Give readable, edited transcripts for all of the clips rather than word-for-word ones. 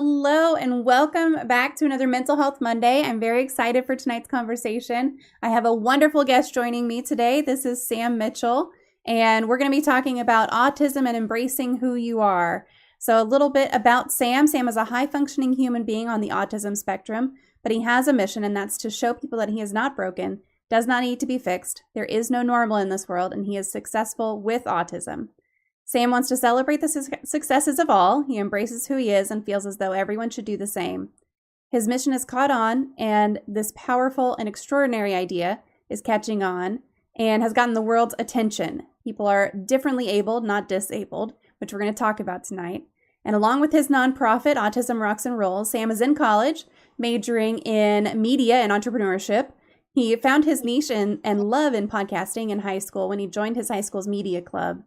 Hello and welcome back to another Mental Health Monday. I'm very excited for tonight's conversation. I have a wonderful guest joining me today. This is Sam Mitchell, and we're going to be talking about autism and embracing who you are. So a little bit about Sam. Sam is a high-functioning human being on the autism spectrum, but he has a mission, and that's to show people that he is not broken, does not need to be fixed. There is no normal in this world, and he is successful with autism. Sam wants to celebrate the successes of all. He embraces who he is and feels as though everyone should do the same. His mission has caught on, and this powerful and extraordinary idea is catching on and has gotten the world's attention. People are differently abled, not disabled, which we're going to talk about tonight. And along with his nonprofit, Autism Rocks and Rolls, Sam is in college, majoring in media and entrepreneurship. He found his niche and love in podcasting in high school when he joined his high school's media club.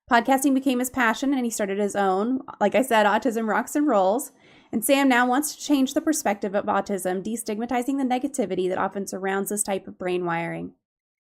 Podcasting became his passion, and he started his own, like I said, Autism Rocks and Rolls. And Sam now wants to change the perspective of autism, destigmatizing the negativity that often surrounds this type of brain wiring.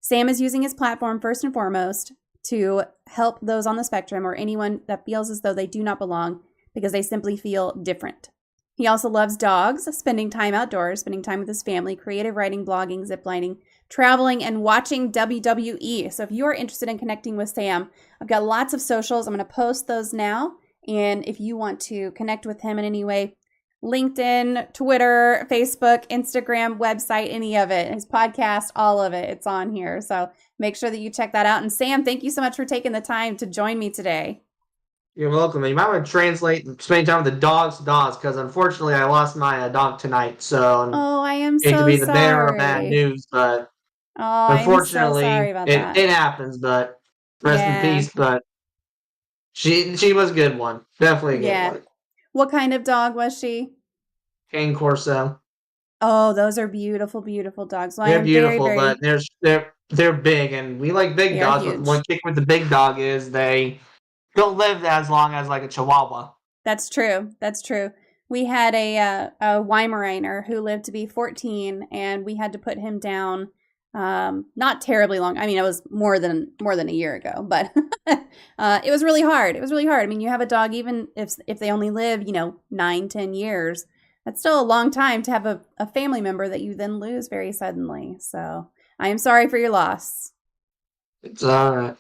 Sam is using his platform first and foremost to help those on the spectrum or anyone that feels as though they do not belong because they simply feel different. He also loves dogs, spending time outdoors, spending time with his family, creative writing, blogging, ziplining, traveling, and watching WWE. So if you are interested in connecting with Sam, I've got lots of socials. I'm going to post those now. And if you want to connect with him in any way, LinkedIn, Twitter, Facebook, Instagram, website, any of it, his podcast, all of it, it's on here. So make sure that you check that out. And Sam, thank you so much for taking the time to join me today. You're welcome. You might want to translate and spend time with the dogs, because unfortunately I lost my dog tonight. So I am so hate to be the sorry. bearer of bad news, but unfortunately I'm so sorry about that. It happens. But rest in peace. But she was a good one, definitely a good one. What kind of dog was she? Cane Corso. Oh, those are beautiful, beautiful dogs. Well, they're beautiful, but they're big, and we like big dogs. But one kick with the big dog is they don't live as long as like a Chihuahua. That's true. That's true. We had a Weimaraner who lived to be 14, and we had to put him down not terribly long. I mean, it was more than a year ago, but it was really hard. It was really hard. I mean, you have a dog, even if they only live, 9-10 years, that's still a long time to have a family member that you then lose very suddenly. So I am sorry for your loss. It's all right.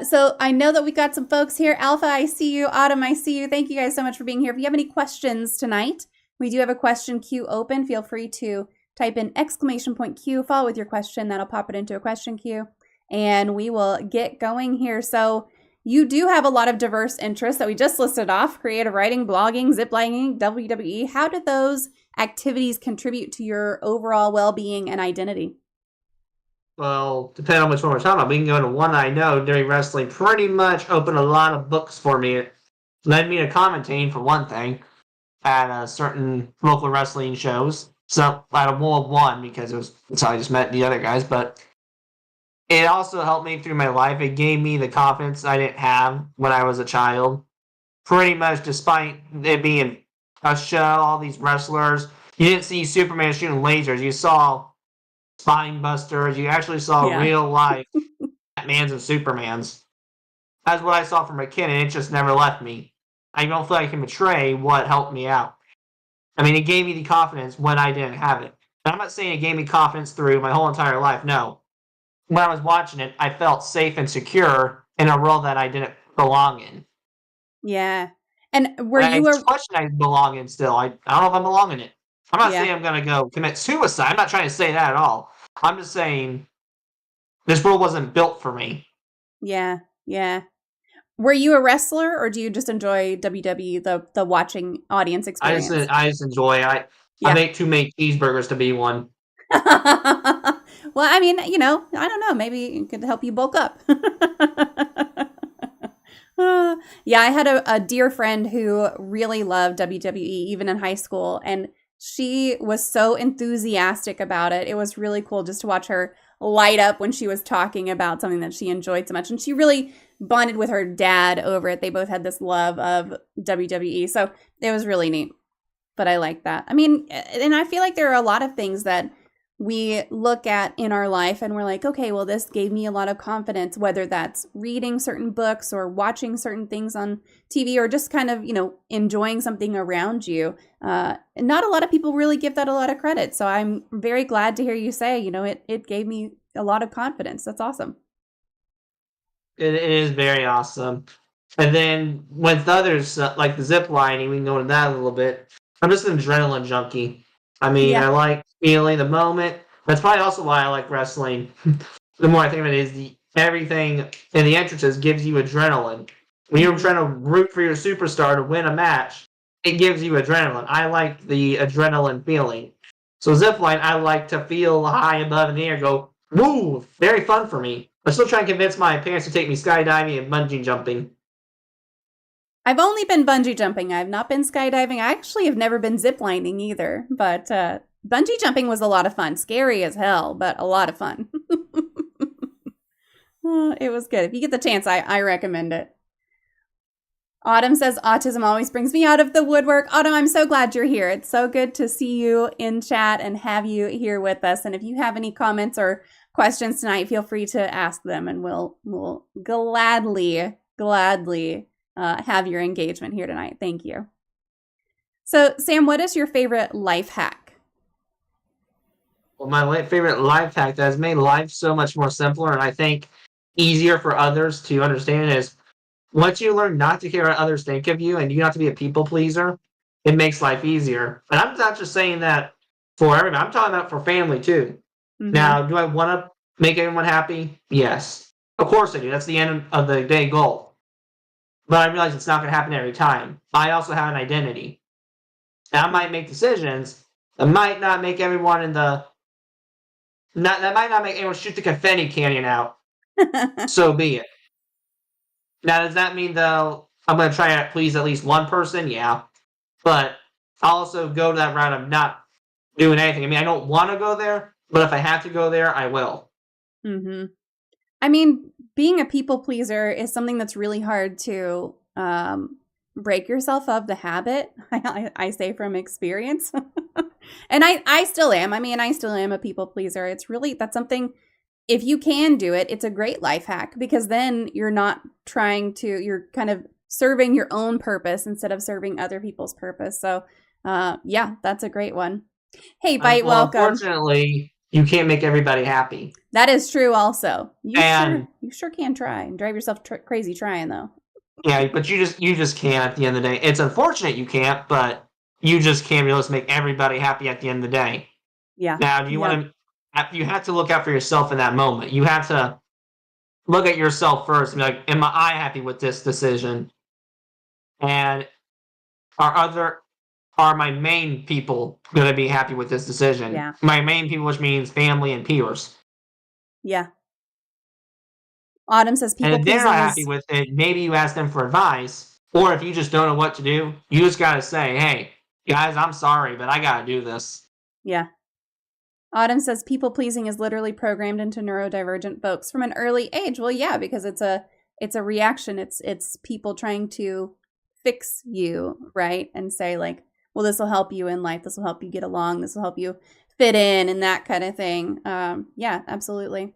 So I know that we've got some folks here. Alpha, I see you. Autumn, I see you. Thank you guys so much for being here. If you have any questions tonight, we do have a question queue open. Feel free to type in !Q, follow with your question. That'll pop it into a question queue, and we will get going here. So you do have a lot of diverse interests that we just listed off: creative writing, blogging, ziplining, WWE. How do those activities contribute to your overall well-being and identity? Well, depending on which one we're talking about, we can go to one I know during wrestling. Pretty much opened a lot of books for me. It led me to commentating, for one thing, at certain local wrestling shows. So out of World 1, because that's how I just met the other guys. But it also helped me through my life. It gave me the confidence I didn't have when I was a child. Pretty much, despite it being a show, all these wrestlers, you didn't see Superman shooting lasers. You saw spine busters. You actually saw real life Batmans and Supermans. That's what I saw from a kid, and it just never left me. I don't feel like I can betray what helped me out. I mean, it gave me the confidence when I didn't have it. And I'm not saying it gave me confidence through my whole entire life. No. When I was watching it, I felt safe and secure in a world that I didn't belong in. Yeah. And you a question I belong in still. I don't know if I belong in it. I'm not saying I'm going to go commit suicide. I'm not trying to say that at all. I'm just saying this world wasn't built for me. Yeah, yeah. Were you a wrestler, or do you just enjoy WWE, the watching audience experience? I just enjoy. I make too many cheeseburgers to be one. Well, I mean, I don't know. Maybe it could help you bulk up. Yeah, I had a dear friend who really loved WWE, even in high school, and she was so enthusiastic about it. It was really cool just to watch her light up when she was talking about something that she enjoyed so much. And she really bonded with her dad over it. They both had this love of WWE. So it was really neat. But I like that. I mean, and I feel like there are a lot of things that we look at in our life and we're like, okay, well, this gave me a lot of confidence, whether that's reading certain books or watching certain things on TV or just kind of, enjoying something around you. Not a lot of people really give that a lot of credit. So I'm very glad to hear you say, it gave me a lot of confidence. That's awesome. It is very awesome. And then with others, like the zip lining, we can go into that a little bit. I'm just an adrenaline junkie. I mean, Yeah. I like feeling the moment. That's probably also why I like wrestling. The more I think of it, is everything in the entrances gives you adrenaline. When you're trying to root for your superstar to win a match, it gives you adrenaline. I like the adrenaline feeling. So zipline, I like to feel high above in the air, go, woo, very fun for me. I'm still trying to convince my parents to take me skydiving and bungee jumping. I've only been bungee jumping. I've not been skydiving. I actually have never been ziplining either. But bungee jumping was a lot of fun. Scary as hell, but a lot of fun. It was good. If you get the chance, I recommend it. Autumn says, autism always brings me out of the woodwork. Autumn, I'm so glad you're here. It's so good to see you in chat and have you here with us. And if you have any comments or questions tonight, feel free to ask them and we'll gladly have your engagement here tonight. Thank you. So, Sam, what is your favorite life hack? Well, my favorite life hack that has made life so much more simpler and I think easier for others to understand is once you learn not to care what others think of you and you not to be a people pleaser, it makes life easier. And I'm not just saying that for everyone. I'm talking about for family too. Mm-hmm. Now, do I want to make everyone happy? Yes. Of course I do. That's the end of the day goal. But I realize it's not going to happen every time. I also have an identity. And I might make decisions that might not make everyone that might not make anyone shoot the confetti cannon out. So be it. Now, does that mean though I'm going to try to please at least one person? Yeah. But I'll also go to that route of not doing anything. I mean, I don't want to go there, but if I have to go there, I will. Mm-hmm. I mean, being a people pleaser is something that's really hard to break yourself of the habit. I say from experience. And I still am. I mean, I still am a people pleaser. That's something, if you can do it, it's a great life hack because then you're kind of serving your own purpose instead of serving other people's purpose. So, yeah, that's a great one. Hey, Bite, welcome. Unfortunately, you can't make everybody happy. That is true also. You sure can try and drive yourself crazy trying though. Yeah, but you just can't at the end of the day. It's unfortunate you can't, but you just can't be able to make everybody happy at the end of the day. Yeah. Now, do you want to? You have to look out for yourself in that moment. You have to look at yourself first and be like, "Am I happy with this decision?" And are my main people going to be happy with this decision? Yeah. My main people, which means family and peers. Yeah. Autumn says people and if they're not happy with it, maybe you ask them for advice. Or if you just don't know what to do, you just got to say, hey, guys, I'm sorry, but I got to do this. Yeah. Autumn says people pleasing is literally programmed into neurodivergent folks from an early age. Well, yeah, because it's a reaction. It's people trying to fix you, right? And say like, well, this will help you in life. This will help you get along. This will help you fit in and that kind of thing. Yeah, absolutely.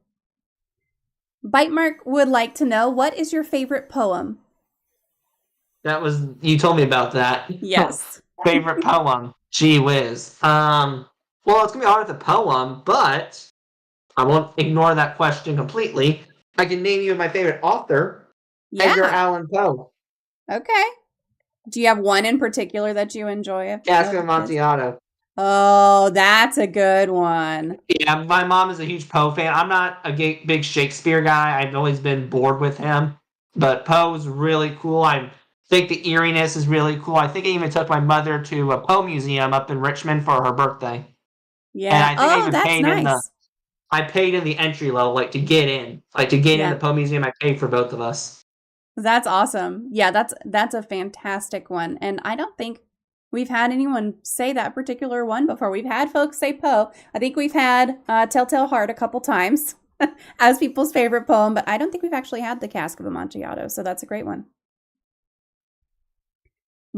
Bite Mark would like to know, what is your favorite poem? You told me about that. Yes. Favorite poem. Gee whiz. Well, it's going to be hard with a poem, but I won't ignore that question completely. I can name you my favorite author, Edgar Allan Poe. Okay. Do you have one in particular that you enjoy? Cask of Amontillado. Oh, that's a good one. Yeah, my mom is a huge Poe fan. I'm not a big Shakespeare guy. I've always been bored with him. But Poe's really cool. I think the eeriness is really cool. I think I even took my mother to a Poe museum up in Richmond for her birthday. Yeah. And I think that's nice. I paid in the entry level, to get in. To get in the Poe museum, I paid for both of us. That's awesome. Yeah, that's a fantastic one. And I don't think we've had anyone say that particular one before. We've had folks say Poe. I think we've had Telltale Heart a couple times as people's favorite poem, but I don't think we've actually had the Cask of Amontillado, so that's a great one.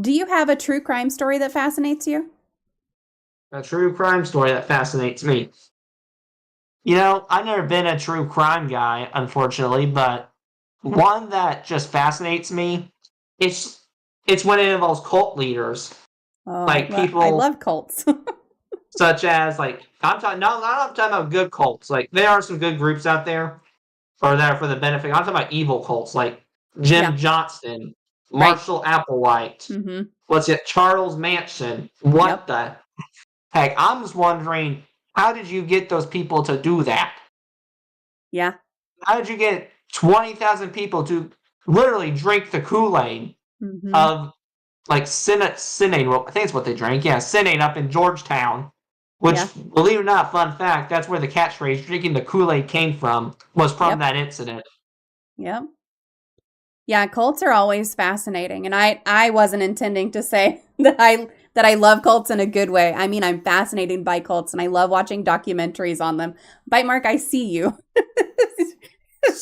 Do you have a true crime story that fascinates you? A true crime story that fascinates me. I've never been a true crime guy, unfortunately, but one that just fascinates me, it's when it involves cult leaders, Oh, like I people love cults. such as like I'm talking about good cults. Like there are some good groups out there, or that are for the benefit. I'm talking about evil cults, like Yeah, Jim Johnston, right. Marshall Applewhite. Mm-hmm. What's it? Charles Manson. What Yep. the heck? I'm just wondering, how did you get those people to do that? Yeah. How did you get 20,000 people to literally drink the Kool-Aid Mm-hmm. of like Sinade? Well, I think it's what they drank. Yeah, Sinade up in Georgetown. Which, Yeah. believe it or not, fun fact, that's where the catchphrase "drinking the Kool-Aid" came from. Was from Yep. that incident. Yep. Yeah, cults are always fascinating, and I wasn't intending to say that I love cults in a good way. I mean, I'm fascinated by cults, and I love watching documentaries on them. Bite Mark, I see you.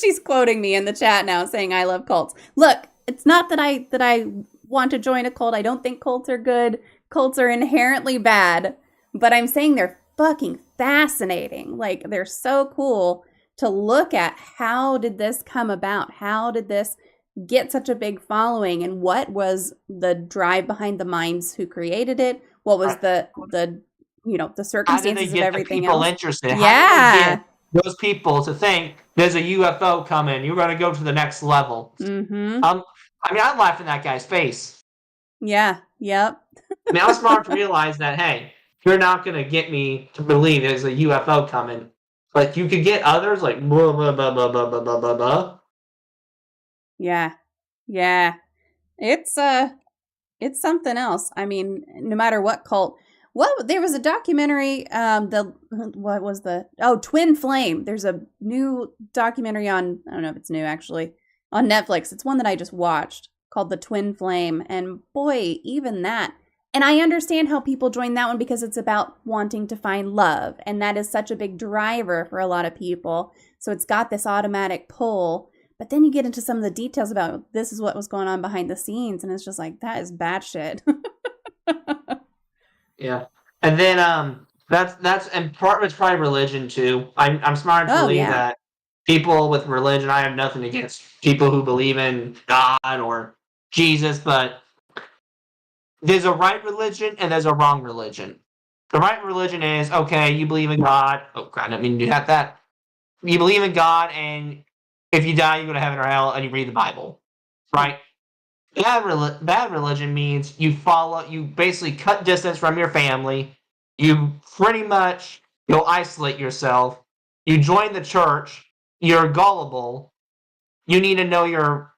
She's quoting me in the chat now, saying I love cults. Look, it's not that I want to join a cult. I don't think cults are good. Cults are inherently bad, but I'm saying they're fucking fascinating. Like they're so cool to look at. How did this come about? How did this get such a big following, and what was the drive behind the minds who created it? What was Right. the How did they circumstances of get the everything people else? interested? How did they Yeah. get those people to think there's a UFO coming? You're going to go to the next level. Mm-hmm. Um, I mean, I laughed in that guy's face. Yeah. Yep. I mean, I was smart to realize that, hey, you're not going to get me to believe there's a UFO coming. But you could get others like blah, blah, blah, blah, blah, blah, blah, blah, blah. Yeah. Yeah. It's it's something else. I mean, no matter what cult. Well, there was a documentary, what was Twin Flame. There's a new documentary on, I don't know if it's new actually, on Netflix. It's one that I just watched called The Twin Flame. And boy, even that. And I understand how people join that one because it's about wanting to find love. And that is such a big driver for a lot of people. So it's got this automatic pull. But then you get into some of the details about this is what was going on behind the scenes, and it's just like, that is bad shit. Yeah. And then that's and part of it's probably religion too. I'm smart to Oh, believe yeah. that people with religion, I have nothing against people who believe in God or Jesus, but there's a right religion and there's a wrong religion. The right religion is okay, you believe in God. Oh God, I didn't mean to do that. You believe in God, and if you die, you go to heaven or hell, and you read the Bible, Yeah. right? Bad religion means you basically cut distance from your family. You pretty much you'll isolate yourself. You join the church. You're gullible. You need to know your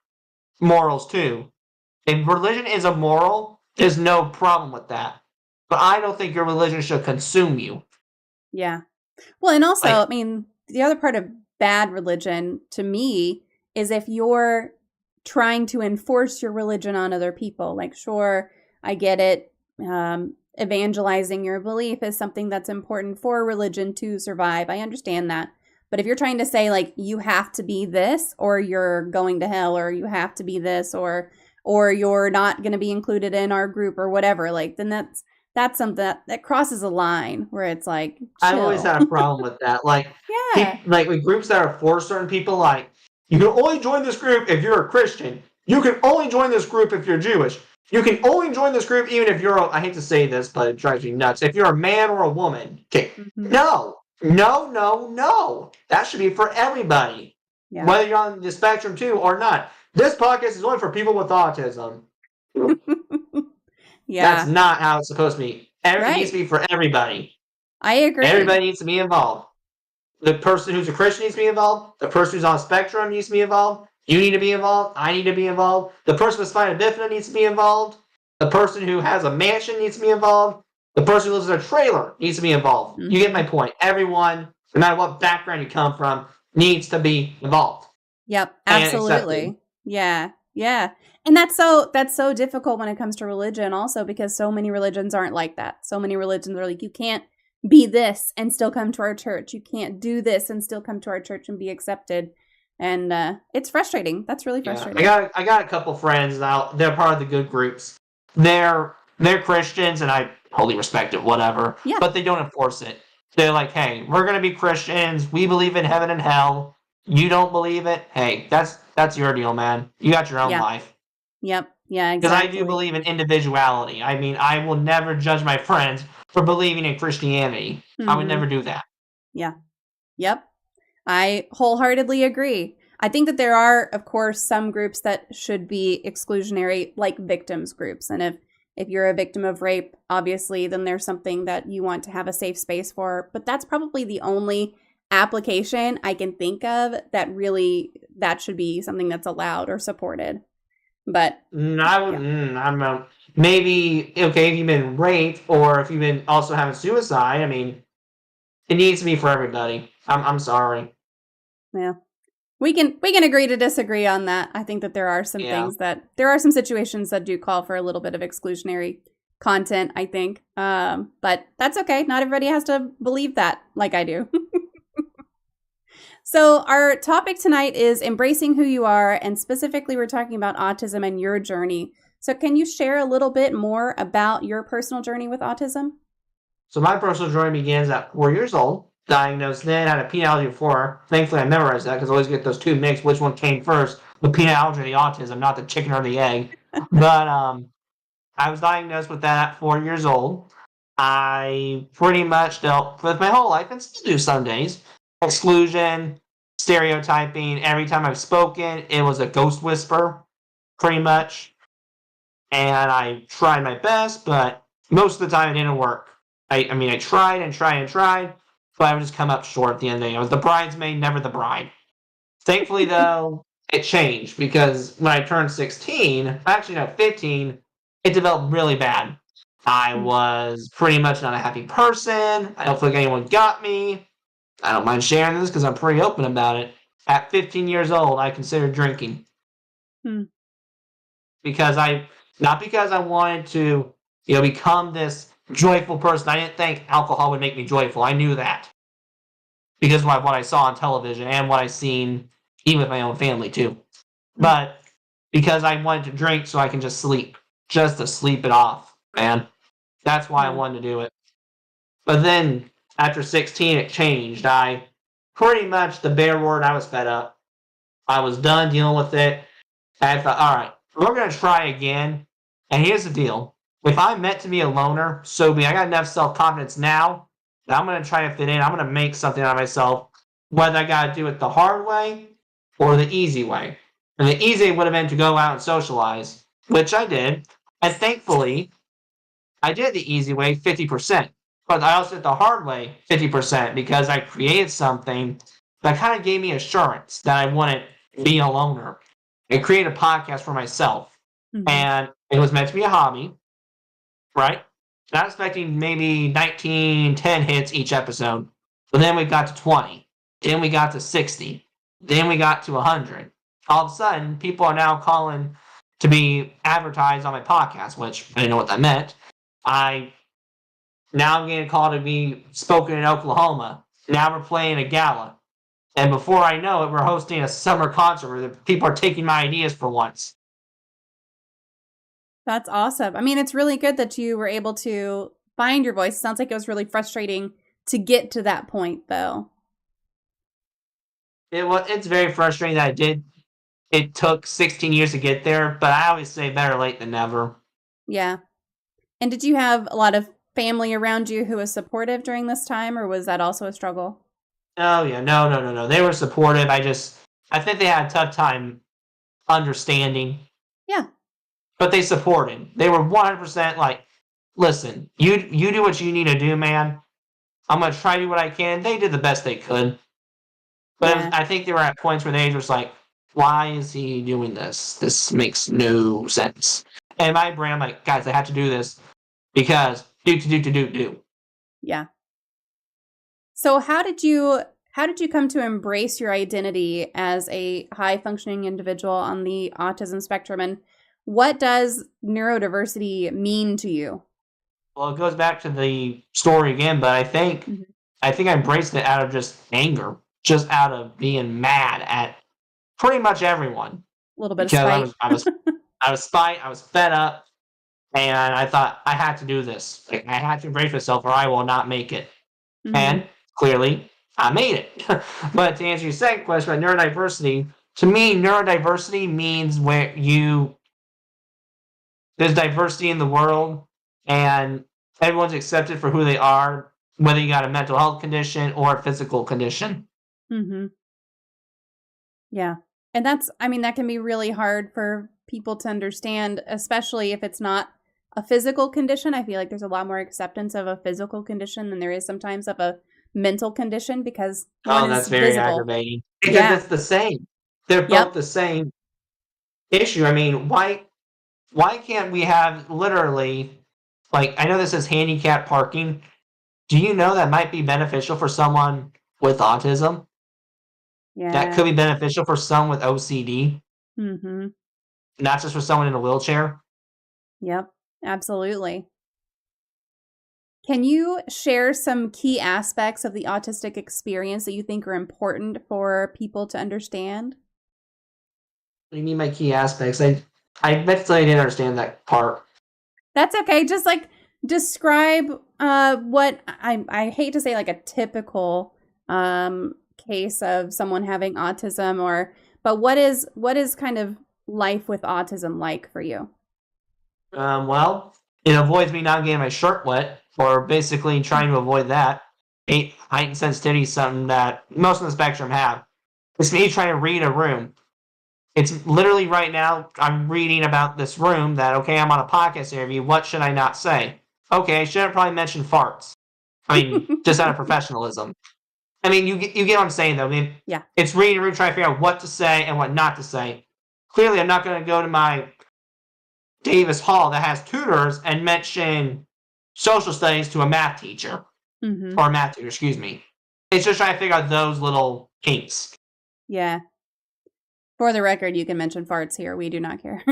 morals too. If religion is a moral, there's no problem with that. But I don't think your religion should consume you. Yeah. Well, and also, Like, I mean, the other part of bad religion to me is if you're trying to enforce your religion on other people. Like, sure, I get it. Evangelizing your belief is something that's important for religion to survive. I understand that. But if you're trying to say like you have to be this or you're going to hell or you have to be this or you're not going to be included in our group or whatever, like then that's something that crosses a line where it's like I've always chill. had a problem with that. Like, Yeah. like with groups that are for certain people, like you can only join this group if you're a Christian. You can only join this group if you're Jewish. You can only join this group even if I hate to say this, but it drives me nuts. If you're a man or a woman. Okay. Mm-hmm. No. No, no, no. That should be for everybody. Yeah. Whether you're on the spectrum too or not. This podcast is only for people with autism. Yeah. That's not how it's supposed to be. Everything needs to Right. be for everybody. I agree. Everybody needs to be involved. The person who's a Christian needs to be involved. The person who's on a spectrum needs to be involved. You need to be involved. I need to be involved. The person with spina bifida needs to be involved. The person who has a mansion needs to be involved. The person who lives in a trailer needs to be involved. Mm-hmm. You get my point. Everyone, no matter what background you come from, needs to be involved. Yep, absolutely. Yeah. Yeah. And that's so difficult when it comes to religion also because so many religions aren't like that. So many religions are like you can't be this and still come to our church. You can't do this and still come to our church and be accepted. And it's frustrating. That's really frustrating. Yeah. I got a couple friends now. They're part of the good groups. They're Christians and I totally respect it, whatever. Yeah. But they don't enforce it. They're like, hey, we're gonna be Christians. We believe in heaven and hell. You don't believe it? Hey, that's your deal, man. You got your own Yeah. life. Yep. Yeah, Because I do exactly. believe in individuality. I mean, I will never judge my friends for believing in Christianity. I would never Mhm. do that. Yeah. Yep. I wholeheartedly agree. I think that there are, of course, some groups that should be exclusionary, like victims groups. And if you're a victim of rape, obviously, then there's something that you want to have a safe space for. But that's probably the only application I can think of that should be something that's allowed or supported. But I would. yeah, I'm maybe okay if you've been raped or if you've been also having suicide. I mean, it needs to be for everybody. I'm sorry. yeah. We can agree to disagree on that. I think that Yeah. there are some situations that do call for a little bit of exclusionary content, I think. But that's okay. Not everybody has to believe that like I do. So our topic tonight is embracing who you are, and specifically we're talking about autism and your journey. So can you share a little bit more about your personal journey with autism? So my personal journey begins at 4 years old. Diagnosed then, had a peanut allergy before. Thankfully, I memorized that because I always get those two mixed. Which one came first? The peanut allergy or the autism, not the chicken or the egg. But I was diagnosed with that at 4 years old. I pretty much dealt with my whole life and still do some days. Exclusion, stereotyping. Every time I've spoken, it was a ghost whisper, pretty much. And I tried my best, but most of the time it didn't work. I mean, I tried and tried and tried, but I would just come up short at the end of the day. I was the bridesmaid, never the bride. Thankfully, though, it changed because when I turned 16, actually, no, 15, it developed really bad. I was pretty much not a happy person. I don't feel like anyone got me. I don't mind sharing this because I'm pretty open about it. At 15 years old, I considered drinking Hmm. because not because I wanted to, become this joyful person. I didn't think alcohol would make me joyful. I knew that because of what I saw on television and what I seen even with my own family too. Hmm. But because I wanted to drink so I can just to sleep it off, man. That's why I Yeah. wanted to do it. But then after 16, it changed. I pretty much the bare word. I was fed up. I was done dealing with it. And I thought, all right, we're gonna try again. And here's the deal: if I'm meant to be a loner, so be. I got enough self confidence now that I'm gonna try to fit in. I'm gonna make something out of myself, whether I gotta do it the hard way or the easy way. And the easy would have been to go out and socialize, which I did. And thankfully, I did the easy way 50%. But I also did the hard way 50% because I created something that kind of gave me assurance that I wouldn't be a loner. I created a podcast for myself. Hmm. And it was meant to be a hobby, right? Not expecting maybe 19, 10 hits each episode. But then we got to 20. Then we got to 60. Then we got to 100. All of a sudden, people are now calling to be advertised on my podcast, which I didn't know what that meant. I Now I'm getting called to be spoken in Oklahoma. Now we're playing a gala. And before I know it, we're hosting a summer concert where the people are taking my ideas for once. That's awesome. I mean, it's really good that you were able to find your voice. Sounds like it was really frustrating to get to that point, though. It's very frustrating that it took 16 years to get there, but I always say better late than never. Yeah. And did you have a lot of family around you who was supportive during this time, or was that also a struggle? Oh yeah, no, no, no, no. They were supportive. I think they had a tough time understanding, Yeah. but they supported. They were 100% like, listen, you do what you need to do, man. I'm gonna try to do what I can. They did the best they could, but Yeah. I think they were at points where they were just like, why is he doing this? This makes no sense. And in my brain, I'm like, guys, I have to do this because do. Yeah. So how did you come to embrace your identity as a high functioning individual on the autism spectrum, and what does neurodiversity mean to you? Well, it goes back to the story again, but Mhm. I think I embraced it out of just anger, just out of being mad at pretty much everyone A little bit of because spite. I was spite, I was fed up, and I thought I had to do this. Like I had to embrace myself, or I will not make it. Mm-hmm. And clearly, I made it. But to answer your second question about neurodiversity, to me, neurodiversity means there's diversity in the world and everyone's accepted for who they are, whether you got a mental health condition or a physical condition. Mm-hmm. Yeah. And that can be really hard for people to understand, especially if it's not a physical condition. I feel like there's a lot more acceptance of a physical condition than there is sometimes of a mental condition because one Oh, is that's very visible. aggravating. Because Yeah. it's the same. They're both Yep. the same issue. I mean, why can't we have literally, like, I know this is handicap parking. Do you know that might be beneficial for someone with autism? That Yeah. could be beneficial for someone with OCD, Mm-hmm. not just for someone in a wheelchair. Yep. Absolutely. Can you share some key aspects of the autistic experience that you think are important for people to understand? What do you mean by key aspects? I mentally didn't understand that part. That's okay. Just like describe what I hate to say like a typical case of someone having autism but what is kind of life with autism like for you? Well, it avoids me not getting my shirt wet, or basically trying to avoid that. Heightened sensitivity is something that most of the spectrum have. It's me trying to read a room. It's literally right now, I'm reading about this room that, okay, I'm on a podcast interview. What should I not say? Okay, I shouldn't probably mention farts. I mean, just out of professionalism. I mean, you get what I'm saying, though. I mean, Yeah. it's reading a room trying to figure out what to say and what not to say. Clearly, I'm not going to go to my Davis Hall that has tutors and mention social studies to a math teacher. Mm-hmm. Or a math tutor, excuse me. It's just trying to figure out those little kinks. Yeah. For the record, you can mention farts here. We do not care.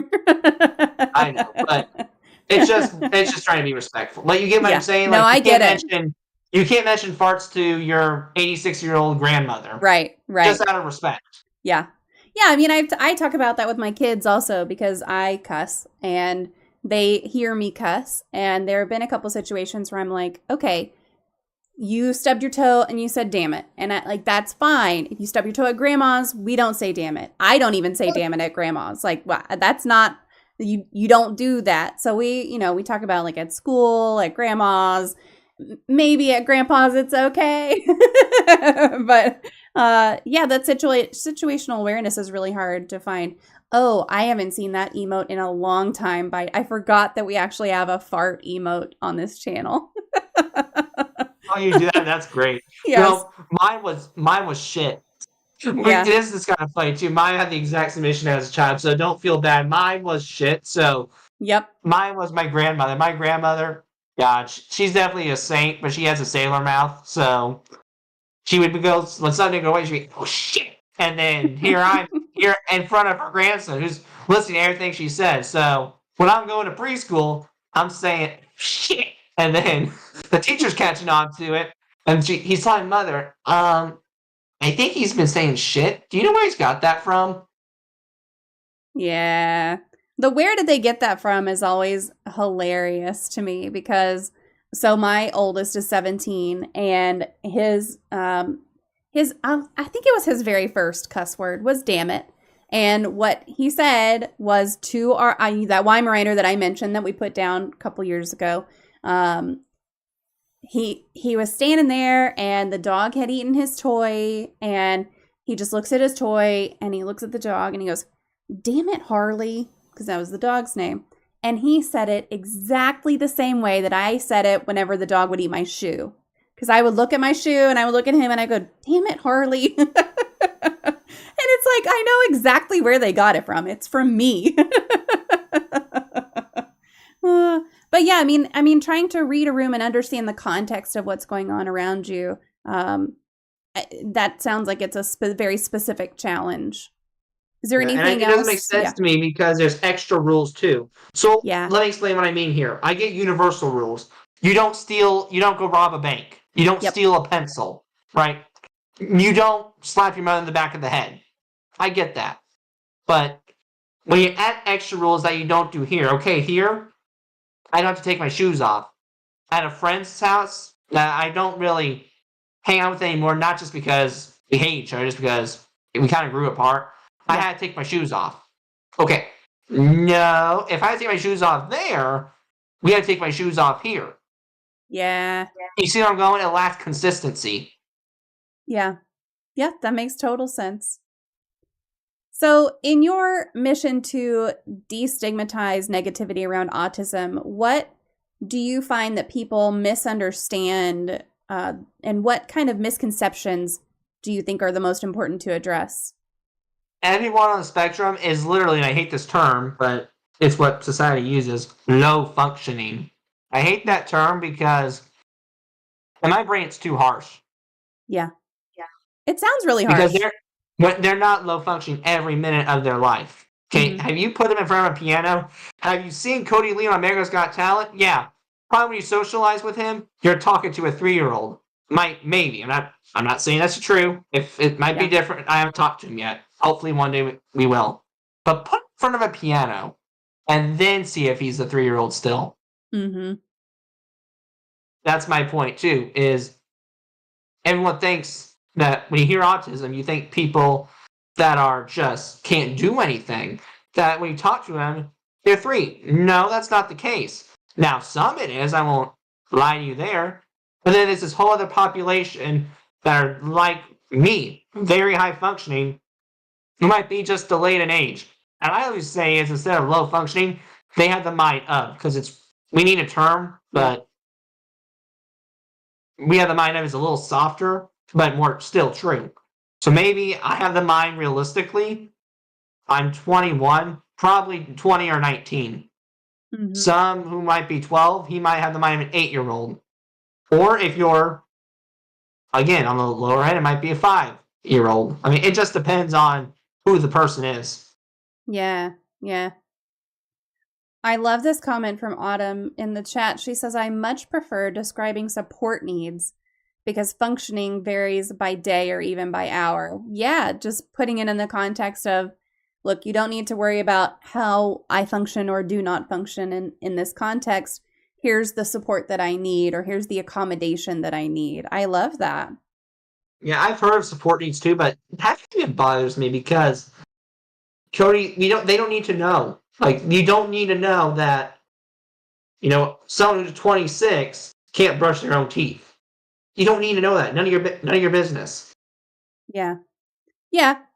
I know, but it's just trying to be respectful. Like, you get what I'm Yeah. saying? No, Like, I get it. you can't mention farts to your 86-year-old grandmother. Right. Just Right. out of respect. Yeah. Yeah, I mean, I talk about that with my kids also because I cuss and they hear me cuss. And there have been a couple situations where I'm like, okay, you stubbed your toe and you said, damn it. And that's fine. If you stub your toe at grandma's, we don't say damn it. I don't even say damn it at grandma's. Like, well, that's not, you don't do that. So we talk about like at school, at grandma's, maybe at grandpa's, it's okay. But yeah, that situational awareness is really hard to find. Oh, I haven't seen that emote in a long time. I forgot that we actually have a fart emote on this channel. Oh, you do that? That's great. Yes. Mine was shit. Yeah. This is kind of funny too. Mine had the exact same issue as a child, so don't feel bad. Mine was shit. So Yep. mine was my grandmother. My grandmother, God, she's definitely a saint, but she has a sailor mouth. So she would go when something go away. She'd be, oh shit, and then I'm here in front of her grandson who's listening to everything she says. So when I'm going to preschool, I'm saying shit, and then the teacher's catching on to it, and he's telling mother, I think he's been saying shit. Do you know where he's got that from? Yeah. The where did they get that from is always hilarious to me because so my oldest is 17 and his I think it was his very first cuss word was damn it. And what he said was to that Weimaraner that I mentioned that we put down a couple years ago. He was standing there and the dog had eaten his toy and he just looks at his toy and he looks at the dog and he goes, damn it, Harley, because that was the dog's name. And he said it exactly the same way that I said it whenever the dog would eat my shoe. Because I would look at my shoe and I would look at him and I go, damn it, Harley. And it's like, I know exactly where they got it from. It's from me. But yeah, I mean, trying to read a room and understand the context of what's going on around you, that sounds like it's a very specific challenge. Is there anything It else? doesn't make sense to me because there's extra rules too. So Yeah. let me explain what I mean here. I get universal rules. You don't steal, you don't go rob a bank. You don't steal a pencil, right? You don't slap your mother in the back of the head. I get that. But when you add extra rules that you don't do here, okay, here, I don't have to take my shoes off. At a friend's house, I don't really hang out with anymore, not just because we hate each other, just because we kind of grew apart. I had to take my shoes off. Okay. No, if I had to take my shoes off there, we had to take my shoes off here. Yeah. You see where I'm going? It lacks consistency. Yeah. Yeah, that makes total sense. So, in your mission to destigmatize negativity around autism, what do you find that people misunderstand, and what kind of misconceptions do you think are the most important to address? Everyone on the spectrum is literally, and I hate this term, but it's what society uses, low functioning. I hate that term because in my brain it's too harsh. Yeah. It sounds really Because harsh. they're not low functioning every minute of their life. Okay, have you put them in front of a piano? Have you seen Cody Lee on America's Got Talent? Yeah. Probably when you socialize with him, you're talking to a 3-year-old. Maybe. I'm not saying that's true. If it might be different, I haven't talked to him yet. Hopefully one day we will. But put him in front of a piano and then see if he's a 3-year-old still. Mm-hmm. That's my point too, is everyone thinks that when you hear autism, you think people that are just can't do anything. That when you talk to them, they're 3. No, that's not the case. Now, some it is. I won't lie to you there. But then there's this whole other population that are like me, very high functioning, who might be just delayed in age. And I always say is instead of low functioning, they have the mind of, because we need a term, but we have the mind of is a little softer, but more still true. So maybe I have the mind realistically. I'm 21, probably 20 or 19. Mm-hmm. Some who might be 12, he might have the mind of an 8-year-old. Or if you're, again, on the lower end, it might be a 5-year-old. I mean, it just depends on who the person is. Yeah. I love this comment from Autumn in the chat. She says, I much prefer describing support needs because functioning varies by day or even by hour. Yeah, just putting it in the context of, look, you don't need to worry about how I function or do not function in this context. Here's the support that I need, or here's the accommodation that I need. I love that. Yeah, I've heard of support needs too, but that kind of bothers me because Cody, they don't need to know. Like, you don't need to know that, someone who's 26 can't brush their own teeth. You don't need to know that. None of your business. Yeah.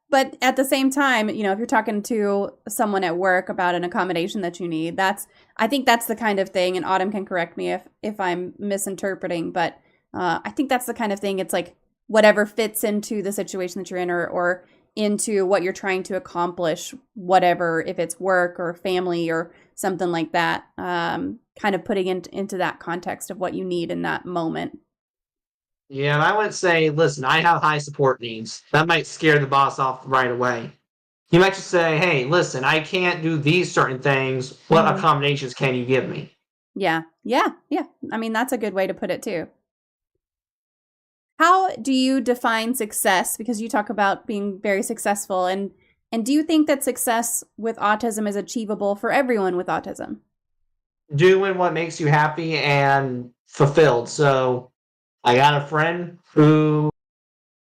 But at the same time, if you're talking to someone at work about an accommodation that you need, I think that's the kind of thing, and Autumn can correct me if I'm misinterpreting, but I think that's the kind of thing. It's like whatever fits into the situation that you're in, or into what you're trying to accomplish, whatever, if it's work or family or something like that, kind of putting into that context of what you need in that moment. Yeah, and I wouldn't say, listen, I have high support needs. That might scare the boss off right away. You might just say, hey, listen, I can't do these certain things. What accommodations can you give me? Yeah. I mean, that's a good way to put it too. How do you define success? Because you talk about being very successful, and do you think that success with autism is achievable for everyone with autism? Doing what makes you happy and fulfilled. So I got a friend who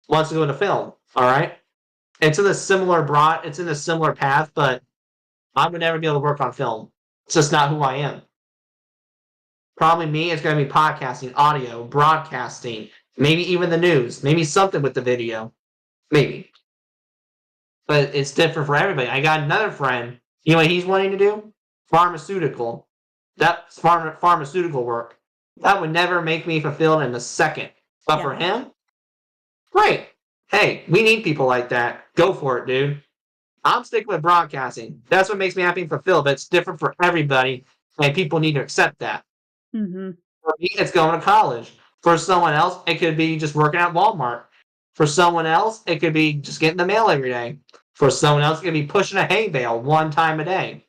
wants to go into film. All right. It's in a similar path, but I would never be able to work on film. It's just not who I am. Probably me is going to be podcasting, audio, broadcasting, maybe even the news, maybe something with the video. Maybe. But it's different for everybody. I got another friend. You know what he's wanting to do? Pharmaceutical. That's pharmaceutical work. That would never make me fulfilled in a second. But for him, great. Hey, we need people like that. Go for it, dude. I'm sticking with broadcasting. That's what makes me happy and fulfilled, but it's different for everybody, and people need to accept that. Mm-hmm. For me, it's going to college. For someone else, it could be just working at Walmart. For someone else, it could be just getting the mail every day. For someone else, it could be pushing a hay bale one time a day.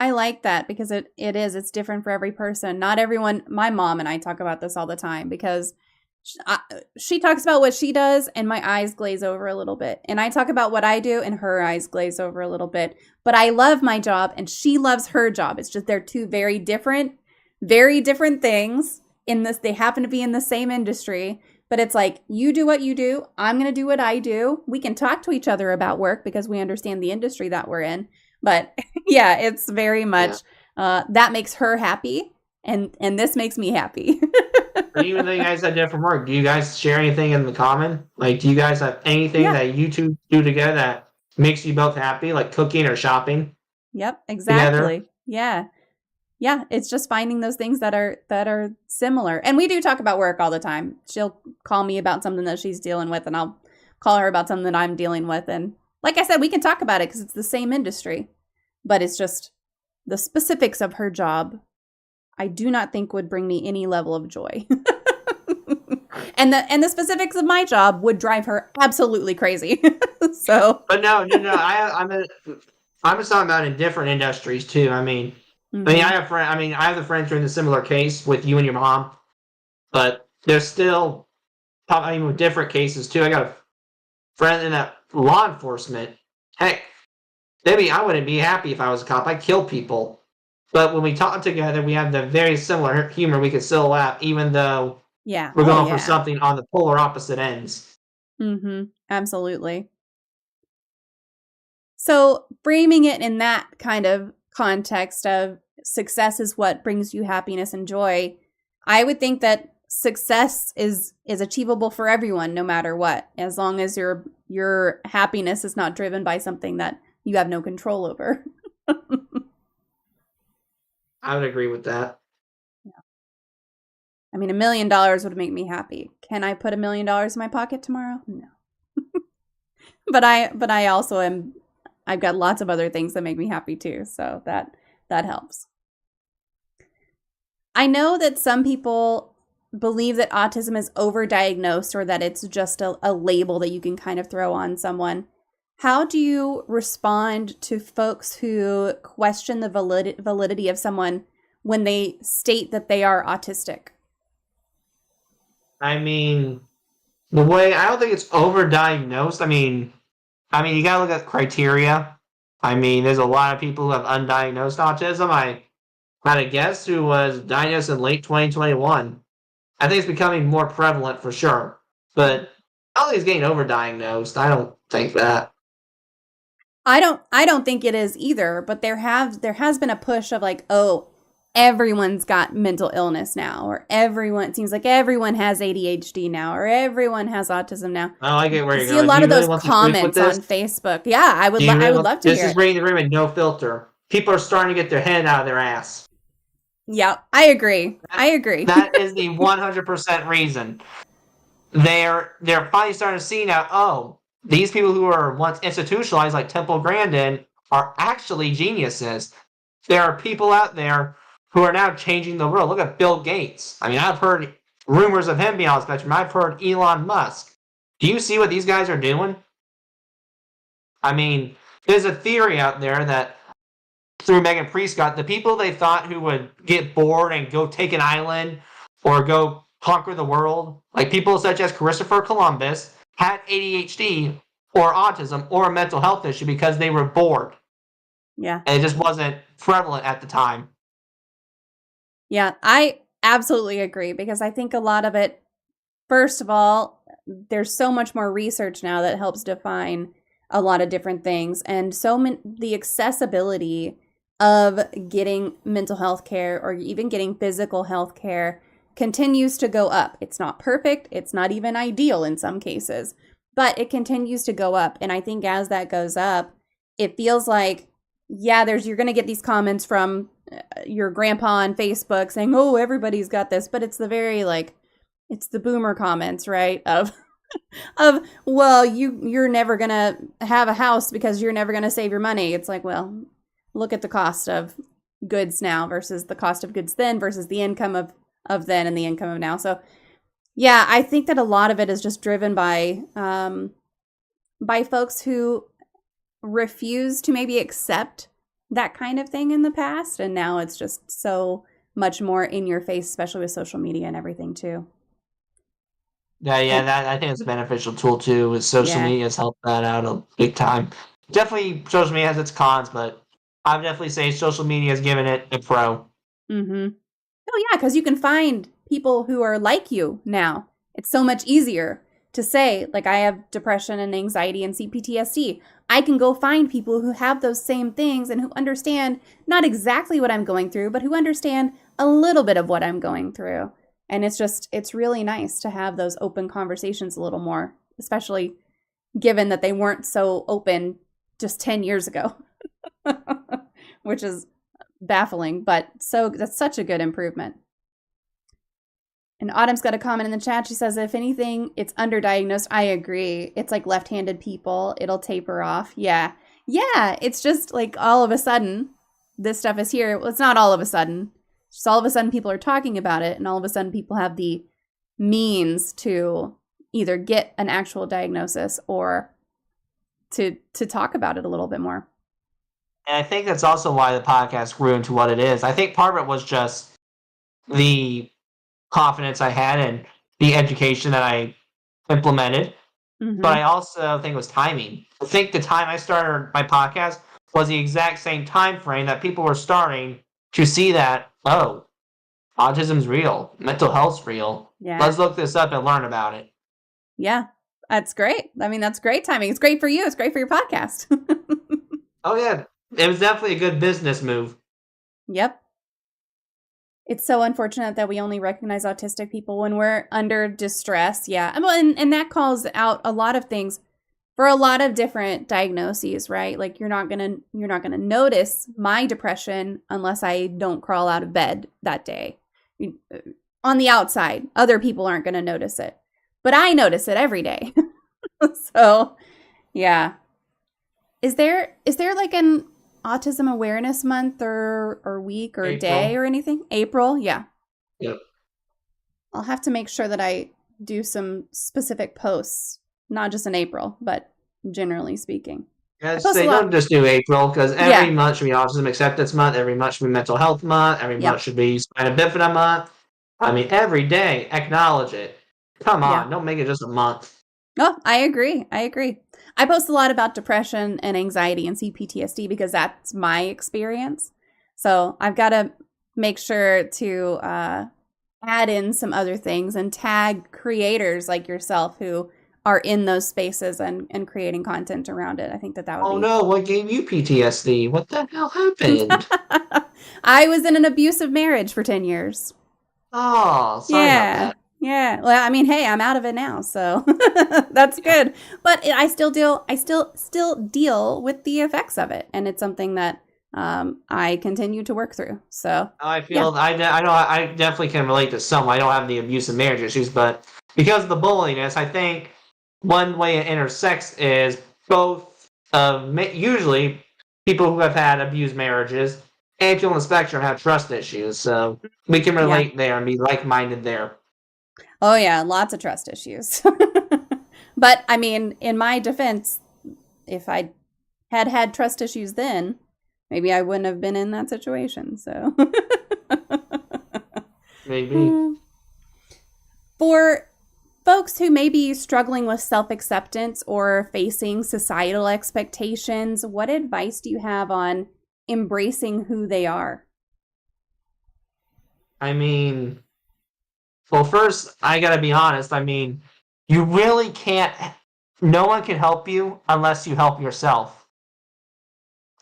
I like that because it's different for every person. Not everyone, my mom and I talk about this all the time because she talks about what she does and my eyes glaze over a little bit. And I talk about what I do and her eyes glaze over a little bit. But I love my job and she loves her job. It's just they're two very different things. they happen to be in the same industry, but it's like, you do what you do, I'm going to do what I do. We can talk to each other about work because we understand the industry that we're in. But yeah, it's very much that makes her happy, and this makes me happy. Even though you guys have different work, do you guys share anything in the common? Like, do you guys have anything Yeah. that you two do together that makes you both happy, like cooking or shopping Yep, together? exactly. Yeah. Yeah, it's just finding those things that are similar. And we do talk about work all the time. She'll call me about something that she's dealing with, and I'll call her about something that I'm dealing with. And like I said, we can talk about it because it's the same industry, but it's just the specifics of her job, I do not think would bring me any level of joy. And the specifics of my job would drive her absolutely crazy. So, But no. I'm just talking about in different industries too. I have friend. I have the friends who are in a similar case with you and your mom, but there's still, with different cases too. I got a friend in that law enforcement. Heck, maybe I wouldn't be happy if I was a cop. I'd kill people. But when we talk together, we have the very similar humor. We can still laugh, even though yeah. we're going for something on the polar opposite ends. Absolutely. So framing it in that kind of context of success is what brings you happiness and joy, I would think that success is achievable for everyone, no matter what, as long as your happiness is not driven by something that you have no control over. I would agree with that. Yeah. I mean, $1 million would make me happy. Can I put $1 million in my pocket tomorrow? No. But I also am. I've got lots of other things that make me happy too, so that helps. I know that some people believe that autism is overdiagnosed, or that it's just a label that you can kind of throw on someone. How do you respond to folks who question the validity of someone when they state that they are autistic? The way, I don't think it's overdiagnosed. You gotta look at criteria. There's a lot of people who have undiagnosed autism. I had a guest who was diagnosed in late 2021. I think it's becoming more prevalent for sure, but I don't think it's getting overdiagnosed. I don't think that. I don't think it is either, but there has been a push of like, oh, everyone's got mental illness now, or it seems like everyone has ADHD now, or everyone has autism now. I get where I you're see going. a lot Do of you really those want to proof with comments this? on Facebook. Yeah, I would love to This hear is it. reading the room with no filter. People are starting to get their head out of their ass. Yeah, I agree. That is the 100% reason. They're finally starting to see now, oh, these people who were once institutionalized like Temple Grandin are actually geniuses. There are people out there who are now changing the world. Look at Bill Gates. I've heard rumors of him being on the spectrum. I've heard Elon Musk. Do you see what these guys are doing? There's a theory out there that through Megan Prescott, the people they thought who would get bored and go take an island or go conquer the world, like people such as Christopher Columbus, had ADHD or autism or a mental health issue because they were bored. Yeah. And it just wasn't prevalent at the time. Yeah, I absolutely agree, because I think a lot of it, first of all, there's so much more research now that helps define a lot of different things, and the accessibility of getting mental health care or even getting physical health care continues to go up. It's not perfect. It's not even ideal in some cases, but it continues to go up. And I think as that goes up, it feels like, yeah, you're going to get these comments from your grandpa on Facebook saying, oh, everybody's got this, but it's it's the boomer comments, right? Of well, you're never going to have a house because you're never going to save your money. It's like, well, look at the cost of goods now versus the cost of goods then versus the income of then and the income of now. So yeah, I think that a lot of it is just driven by folks who refuse to maybe accept that kind of thing in the past, and now it's just so much more in your face, especially with social media and everything too. Yeah, that I think it's a beneficial tool too. With social media has helped that out a big time. Definitely, social media has its cons, but I would definitely say social media has given it a pro. Oh yeah, because you can find people who are like you now. It's so much easier to say, like, I have depression and anxiety and CPTSD. I can go find people who have those same things and who understand not exactly what I'm going through, but who understand a little bit of what I'm going through. And it's really nice to have those open conversations a little more, especially given that they weren't so open just 10 years ago, which is baffling, but that's such a good improvement. And Autumn's got a comment in the chat. She says, if anything, it's underdiagnosed. I agree. It's like left-handed people. It'll taper off. Yeah. Yeah. It's just like all of a sudden, this stuff is here. Well, it's not all of a sudden. It's just all of a sudden people are talking about it. And all of a sudden people have the means to either get an actual diagnosis or to talk about it a little bit more. And I think that's also why the podcast grew into what it is. I think part of it was just the confidence I had and the education that I implemented. Mm-hmm. But I also think it was timing. I think the time I started my podcast was the exact same time frame that people were starting to see that, oh, autism's real, mental health's real. Yeah. Let's look this up and learn about it. Yeah, that's great. I mean, that's great timing. It's great for you. It's great for your podcast. Oh, yeah. It was definitely a good business move. Yep. It's so unfortunate that we only recognize autistic people when we're under distress. Yeah. And that calls out a lot of things for a lot of different diagnoses, right? Like you're not going to notice my depression unless I don't crawl out of bed that day. On the outside, other people aren't going to notice it, but I notice it every day. So, yeah. Is there like an Autism Awareness Month or week or April. Day or anything? April, yeah. Yep. I'll have to make sure that I do some specific posts, not just in April, but generally speaking. Yes, they don't just do April, because every Yeah. month should be Autism Acceptance Month, every month should be Mental Health Month, every month should be Spina Bifida Month. I mean, every day, acknowledge it. Come on, don't make it just a month. Oh, I agree. I post a lot about depression and anxiety and CPTSD because that's my experience. So I've got to make sure to add in some other things and tag creators like yourself who are in those spaces and creating content around it. I think that would be... Oh no, what gave you PTSD? What the hell happened? I was in an abusive marriage for 10 years. Oh, sorry about that. Yeah. Well, I mean, hey, I'm out of it now, so that's good. But I still deal deal with the effects of it, and it's something that I continue to work through. So I feel I know I definitely can relate to some. I don't have the abusive marriage issues, but because of the bulliness, I think one way it intersects is both usually people who have had abused marriages and people on the spectrum have trust issues. So we can relate there and be like-minded there. Oh, yeah, lots of trust issues. But, I mean, in my defense, if I had trust issues then, maybe I wouldn't have been in that situation, so. Maybe. For folks who may be struggling with self-acceptance or facing societal expectations, what advice do you have on embracing who they are? I mean... Well, first, I gotta be honest. I mean, you really can't... No one can help you unless you help yourself.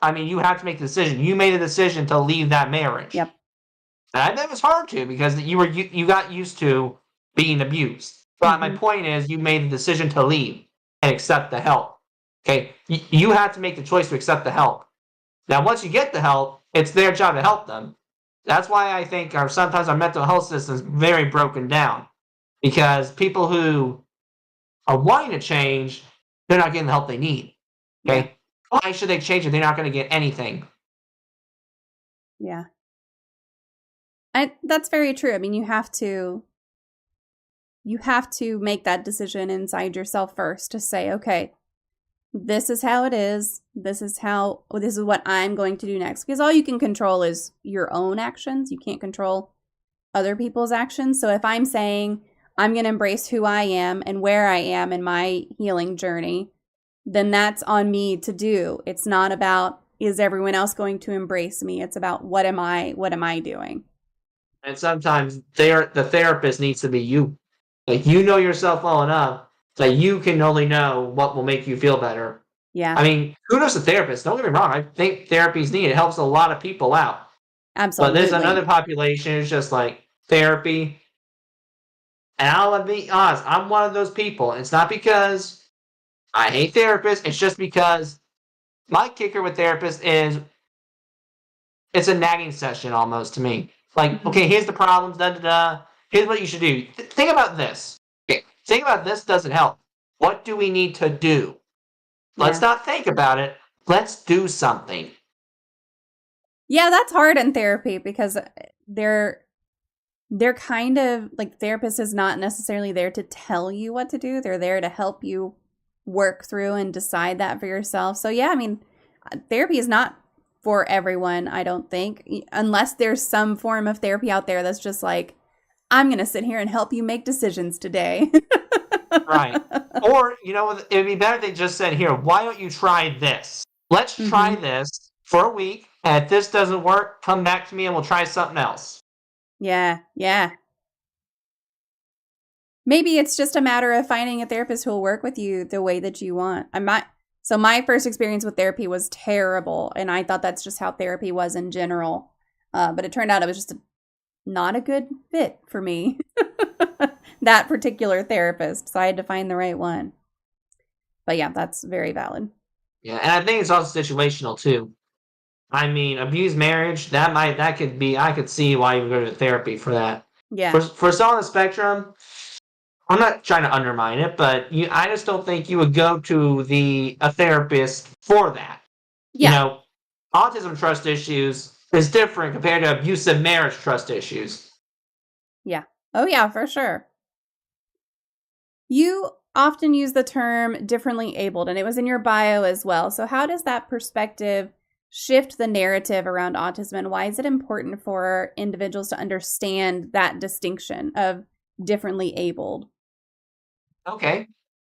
I mean, you have to make the decision. You made a decision to leave that marriage. Yep. And I bet it was hard to, because you got used to being abused. But my point is, you made the decision to leave and accept the help. Okay? You have to make the choice to accept the help. Now, once you get the help, it's their job to help them. That's why I think sometimes our mental health system is very broken down. Because people who are wanting to change, they're not getting the help they need. Okay? Yeah. Why should they change if they're not going to get anything? Yeah. That's very true. I mean, you have to make that decision inside yourself first to say, okay, this is how it is. This is what I'm going to do next. Because all you can control is your own actions. You can't control other people's actions. So if I'm saying I'm going to embrace who I am and where I am in my healing journey, then that's on me to do. It's not about, is everyone else going to embrace me? It's about what am I doing? And sometimes the therapist needs to be you. Like, you know yourself well enough that you can only know what will make you feel better. Yeah, I mean, kudos to therapists. Don't get me wrong. I think therapy is needed. It helps a lot of people out. But there's another absolutely. population who's just like therapy. And I'll be honest, I'm one of those people. It's not because I hate therapists. It's just because my kicker with therapists is it's a nagging session almost to me. Like, Mhm. okay, here's the problems, da da da. Here's what you should do. Think about this. Okay, think about this doesn't help. What do we need to do? Let's Yeah. not think about it. Let's do something. Yeah, that's hard in therapy because they're kind of like therapist is not necessarily there to tell you what to do. They're there to help you work through and decide that for yourself. So yeah, I mean, therapy is not for everyone, I don't think, unless there's some form of therapy out there that's just like, I'm going to sit here and help you make decisions today. Right. Or, it would be better if they just said, here, why don't you try this? Let's try Mhm. this for a week. And if this doesn't work, come back to me and we'll try something else. Yeah, yeah. Maybe it's just a matter of finding a therapist who will work with you the way that you want. So my first experience with therapy was terrible, and I thought that's just how therapy was in general. But it turned out it was just not a good fit for me, that particular therapist. So I had to find the right one. But yeah, that's very valid. Yeah, and I think it's also situational too. I mean, abused marriage, that could be, I could see why you would go to therapy for that. Yeah. For some on the spectrum, I'm not trying to undermine it, but I just don't think you would go to a therapist for that. You Yeah. know, autism trust issues is different compared to abusive marriage trust issues. Yeah. Oh, yeah, for sure. You often use the term differently abled, and it was in your bio as well. So, how does that perspective shift the narrative around autism, and why is it important for individuals to understand that distinction of differently abled? Okay.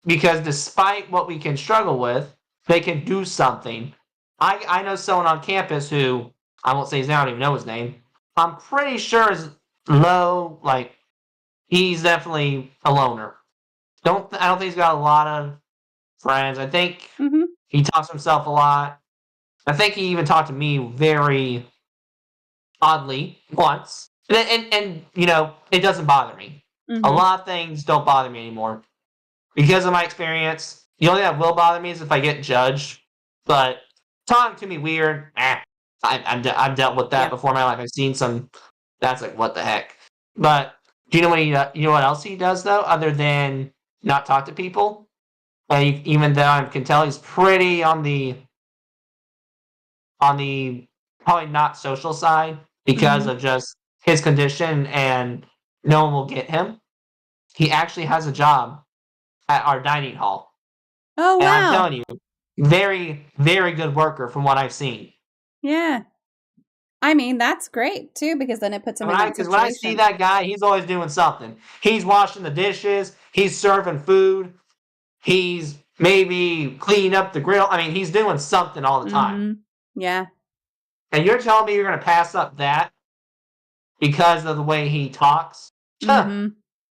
Because despite what we can struggle with, they can do something. I know someone on campus who, I won't say his name, I don't even know his name. I'm pretty sure is low, like, he's definitely a loner. I don't think he's got a lot of friends. I think Mm-hmm. he talks to himself a lot. I think he even talked to me very oddly once. And it doesn't bother me. A Mm-hmm. lot of things don't bother me anymore. Because of my experience, the only thing that will bother me is if I get judged. But talking to me weird, I've dealt with that Yeah. before in my life. I've seen some. That's like, what the heck. But do you know what you know what else he does though, other than not talk to people? Even though I can tell he's pretty on the probably not social side because Mm-hmm. of just his condition and no one will get him. He actually has a job at our dining hall. Oh, And I'm wow. telling you, very, very good worker from what I've seen. Yeah. I mean, that's great too, because then it puts him And in that when I see situation. that guy, he's always doing something. He's washing the dishes, he's serving food, he's maybe cleaning up the grill. I mean, he's doing something all the time. Mm-hmm. Yeah. And you're telling me you're going to pass up that because of the way he talks? Huh, Mm-hmm.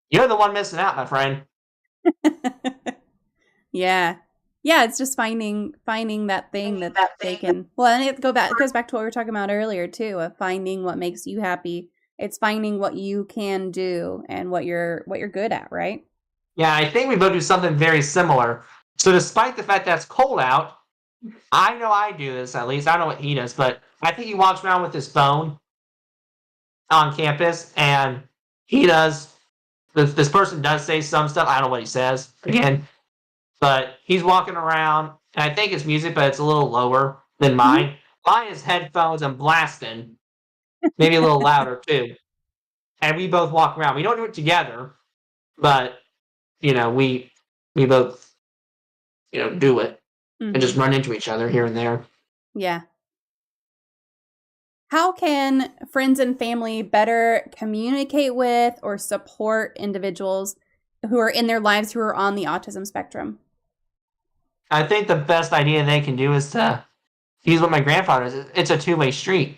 you're the one missing out, my friend. Yeah. Yeah, it's just finding that thing that they can, well, and it goes back to what we were talking about earlier too, of finding what makes you happy. It's finding what you can do and what you're good at, right? Yeah, I think we both do something very similar. So, despite the fact that it's cold out, I know I do this at least. I don't know what he does, but I think he walks around with his phone on campus, and he does. This person does say some stuff. I don't know what he says again, but he's walking around, and I think it's music, but it's a little lower than Mhm. mine. Mine is headphones and blasting, maybe a little louder too. And we both walk around. We don't do it together, but we both do it and just Mhm. run into each other here and there. Yeah. How can friends and family better communicate with or support individuals who are in their lives who are on the autism spectrum? I think the best idea they can do is to use what my grandfather says. It's a two-way street.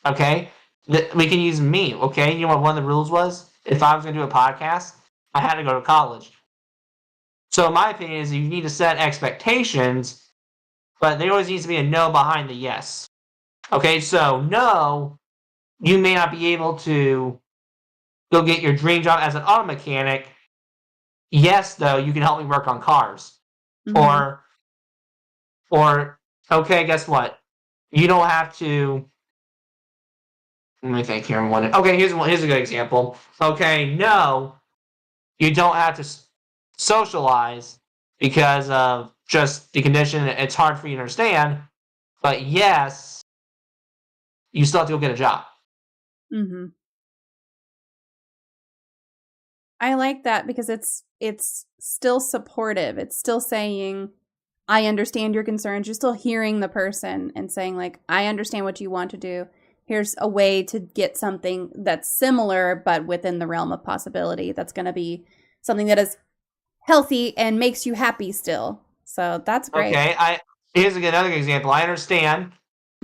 Okay? We can use me, okay? You know what one of the rules was? If I was going to do a podcast, I had to go to college. So my opinion is you need to set expectations, but there always needs to be a no behind the yes. Okay, so no, you may not be able to go get your dream job as an auto mechanic. Yes, though, you can help me work on cars. Mhm. Or okay, guess what? You don't have to. Let me think here. Okay, here's a good example. Okay, no, you don't have to socialize because of just the condition. It's hard for you to understand. But yes, you still have to go get a job. Mhm. I like that because it's still supportive. It's still saying, I understand your concerns. You're still hearing the person and saying, like, I understand what you want to do. Here's a way to get something that's similar, but within the realm of possibility. That's going to be something that is healthy and makes you happy still. So that's great. Okay, here's another example. I understand.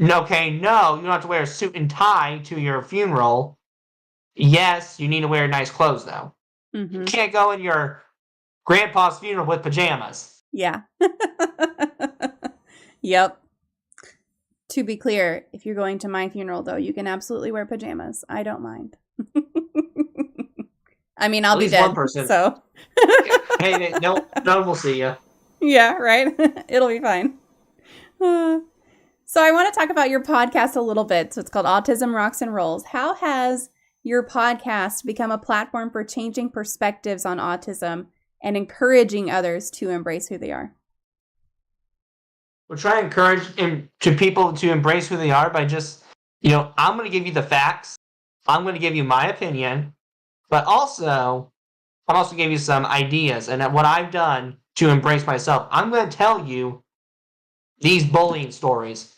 Okay, no, you don't have to wear a suit and tie to your funeral. Yes, you need to wear nice clothes though. You Mm-hmm. can't go in your grandpa's funeral with pajamas. Yeah. Yep. To be clear, if you're going to my funeral, though, you can absolutely wear pajamas. I don't mind. I mean, I'll At be least one dead, person. so. Hey, no one will see you. Yeah, right? It'll be fine. So I want to talk about your podcast a little bit. So it's called Autism Rocks and Rolls. How has your podcast become a platform for changing perspectives on autism and encouraging others to embrace who they are? We're trying to encourage to people to embrace who they are by just, I'm going to give you the facts. I'm going to give you my opinion, but also, I'm also give you some ideas and what I've done to embrace myself. I'm going to tell you these bullying stories.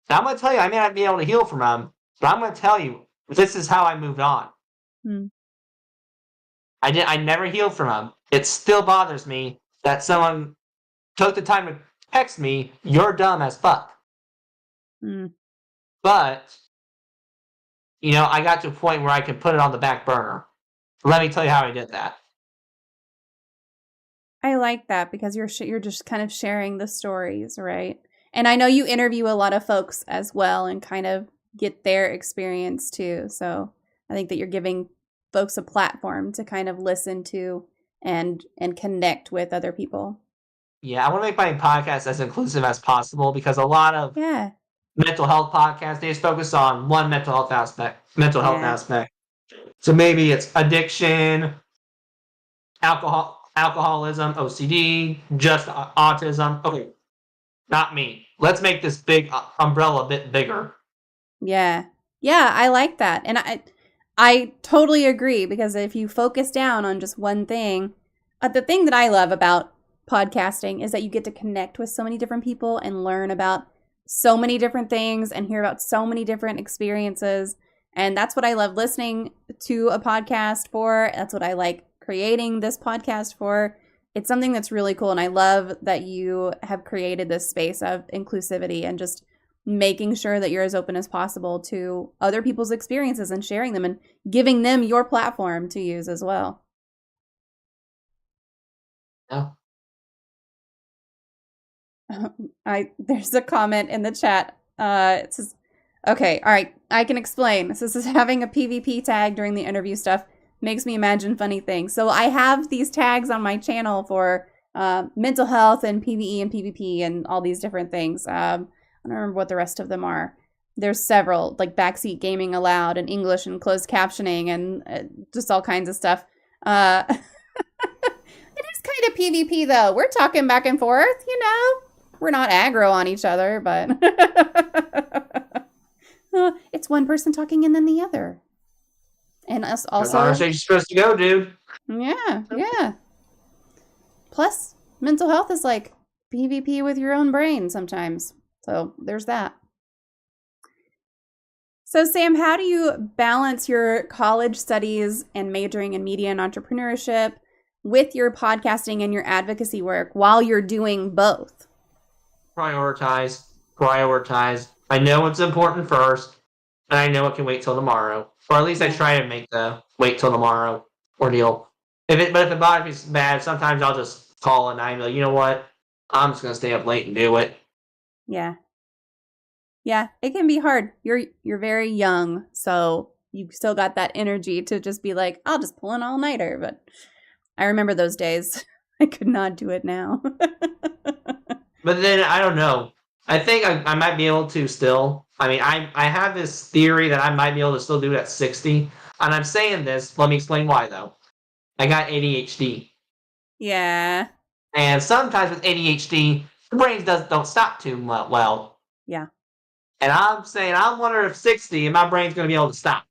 Now, I'm going to tell you, I may not be able to heal from them, but I'm going to tell you this is how I moved on. Hmm. I never healed from them. It still bothers me that someone took the time to text me, "You're dumb as fuck." Hmm. But I got to a point where I could put it on the back burner. Let me tell you how I did that. I like that because you're just kind of sharing the stories, right? And I know you interview a lot of folks as well and kind of get their experience too. So I think that you're giving folks a platform to kind of listen to and connect with other people. Yeah, I want to make my podcast as inclusive as possible because a lot of Yeah. mental health podcasts, they just focus on one mental health aspect. Yeah. So maybe it's addiction, alcoholism, OCD, just autism. Okay, not me. Let's make this big umbrella a bit bigger. Yeah. Yeah, I like that. And I totally agree because if you focus down on just one thing, the thing that I love about podcasting is that you get to connect with so many different people and learn about so many different things and hear about so many different experiences. And that's what I love listening to a podcast for. That's what I like creating this podcast for. It's something that's really cool. And I love that you have created this space of inclusivity and just making sure that you're as open as possible to other people's experiences and sharing them and giving them your platform to use as well. Yeah. There's a comment in the chat. It says, okay, all right, I can explain. So this is having a PvP tag during the interview stuff makes me imagine funny things. So I have these tags on my channel for mental health and PvE and PvP and all these different things. I don't remember what the rest of them are. There's several, like backseat gaming allowed and English and closed captioning and just all kinds of stuff. It is kind of PvP though. We're talking back and forth, We're not aggro on each other, but it's one person talking and then the other. And us also. That's how you're supposed to go, dude. Yeah, yeah. Plus, mental health is like PvP with your own brain sometimes. So there's that. So, Sam, how do you balance your college studies and majoring in media and entrepreneurship with your podcasting and your advocacy work while you're doing both? Prioritize. I know what's important first. and I know it can wait till tomorrow, or at least I try to make the wait till tomorrow ordeal. But if it bothers me bad, sometimes I'll just call a night and be like, you know what? I'm just gonna stay up late and do it. Yeah. Yeah, it can be hard. You're very young, so you still got that energy to just be like, I'll just pull an all-nighter. But I remember those days. I could not do it now. But then I don't know. I think I might be able to still. I mean, I have this theory that I might be able to still do it at 60. And I'm saying this. Let me explain why though. I got ADHD. Yeah. And sometimes with ADHD, the brain don't stop too well. Yeah. And I'm saying, I wonder if 60 and my brain's going to be able to stop.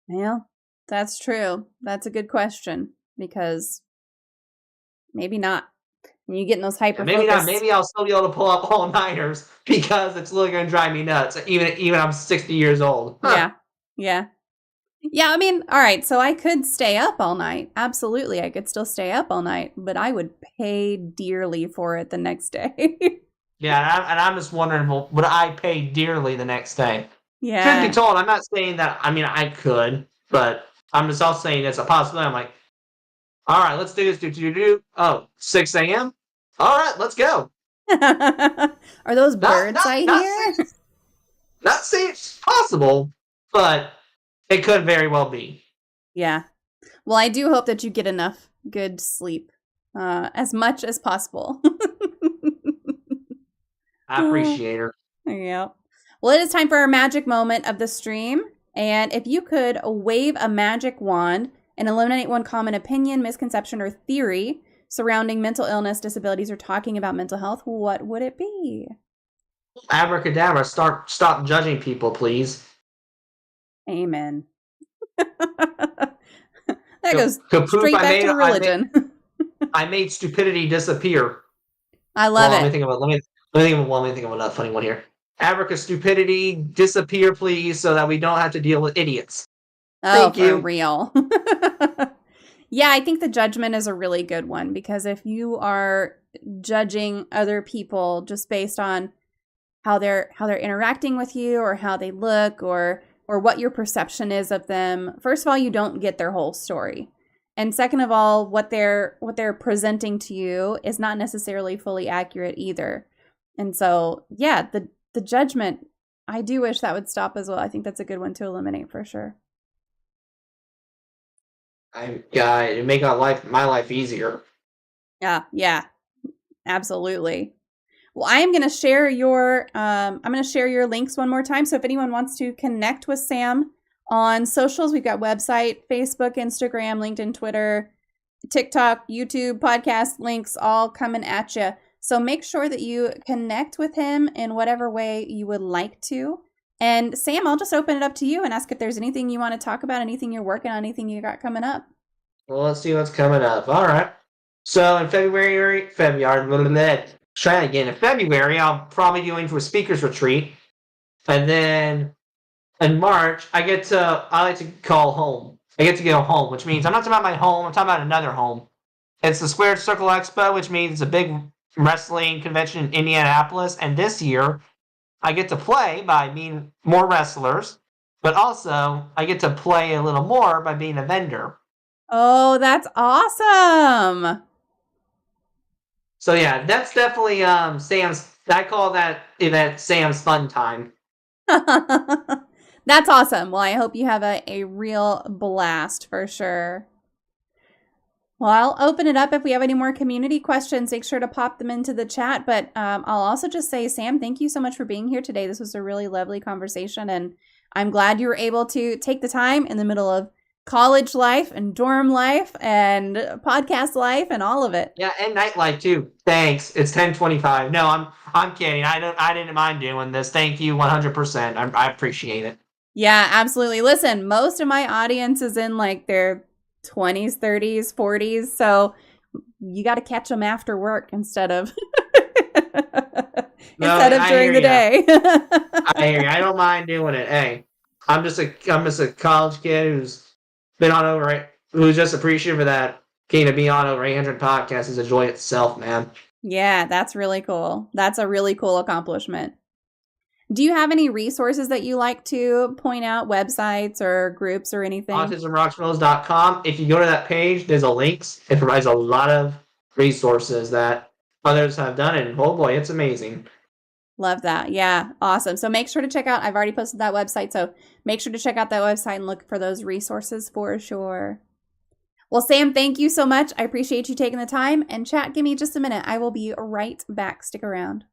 Well, that's true. That's a good question because maybe not. When you get in those hyper Maybe not. Maybe I'll still be able to pull up all-nighters because it's really going to drive me nuts, even I'm 60 years old. Huh. Yeah. Yeah. Yeah, I mean, all right, so I could stay up all night. Absolutely, I could still stay up all night, but I would pay dearly for it the next day. Yeah, and I'm just wondering, well, would I pay dearly the next day? Yeah. Truth be told, I'm not saying that. I mean, I could, but I'm just also saying it's a possibility. I'm like, all right, let's do this. Oh, 6 a.m.? All right, let's go. Are those birds I hear? Not saying it's possible, but it could very well be. Yeah. Well, I do hope that you get enough good sleep, as much as possible. I appreciate her. Yeah. Well, it is time for our magic moment of the stream. And if you could wave a magic wand and eliminate one common opinion, misconception, or theory surrounding mental illness, disabilities, or talking about mental health, what would it be? Abracadabra, stop judging people, please. Amen. That goes straight back to religion. I made stupidity disappear. I love it. Let me think of another funny one here. Abraca stupidity disappear, please, so that we don't have to deal with idiots. Thank you. For real. Yeah, I think the judgment is a really good one because if you are judging other people just based on how they're interacting with you or how they look or what your perception is of them, first of all, you don't get their whole story. And second of all, what they're presenting to you is not necessarily fully accurate either. And so, yeah, the judgment, I do wish that would stop as well. I think that's a good one to eliminate for sure. It make my life easier. Yeah, absolutely. Well, I am going to share your links one more time. So if anyone wants to connect with Sam on socials, we've got website, Facebook, Instagram, LinkedIn, Twitter, TikTok, YouTube, podcast links, all coming at you. So make sure that you connect with him in whatever way you would like to. And Sam, I'll just open it up to you and ask if there's anything you want to talk about, anything you're working on, anything you got coming up. Well, let's see what's coming up. All right. So in February, try it again. In February, I'll probably be going to a speaker's retreat. And then in March, I like to call home. I get to go home, which means I'm not talking about my home, I'm talking about another home. It's the Squared Circle Expo, which means it's a big wrestling convention in Indianapolis. And this year, I get to play by being more wrestlers, but also I get to play a little more by being a vendor. Oh, that's awesome. So yeah, that's definitely Sam's. I call that event Sam's Fun Time. That's awesome. Well, I hope you have a real blast for sure. Well, I'll open it up. If we have any more community questions, make sure to pop them into the chat. But I'll also just say, Sam, thank you so much for being here today. This was a really lovely conversation, and I'm glad you were able to take the time in the middle of college life and dorm life and podcast life and all of it. Yeah, and nightlife too. Thanks. It's 10:25. No, I'm kidding. I didn't mind doing this. Thank you 100%. I appreciate it. Yeah, absolutely. Listen, most of my audience is in like their 20s, 30s, 40s. So you got to catch them after work instead of during the day. I hear you. I don't mind doing it. Hey, I'm just a college kid who's just appreciative of that. Getting to be on over 800 podcasts is a joy itself, man. Yeah, that's really cool. That's a really cool accomplishment. Do you have any resources that you like to point out, websites or groups or anything? AutismRocksMills.com. If you go to that page, there's a links. It provides a lot of resources that others have done, and oh boy, it's amazing. Love that. Yeah, awesome. So make sure to check out, I've already posted that website, so make sure to check out that website and look for those resources for sure. Well, Sam, thank you so much. I appreciate you taking the time. And chat, give me just a minute. I will be right back. Stick around.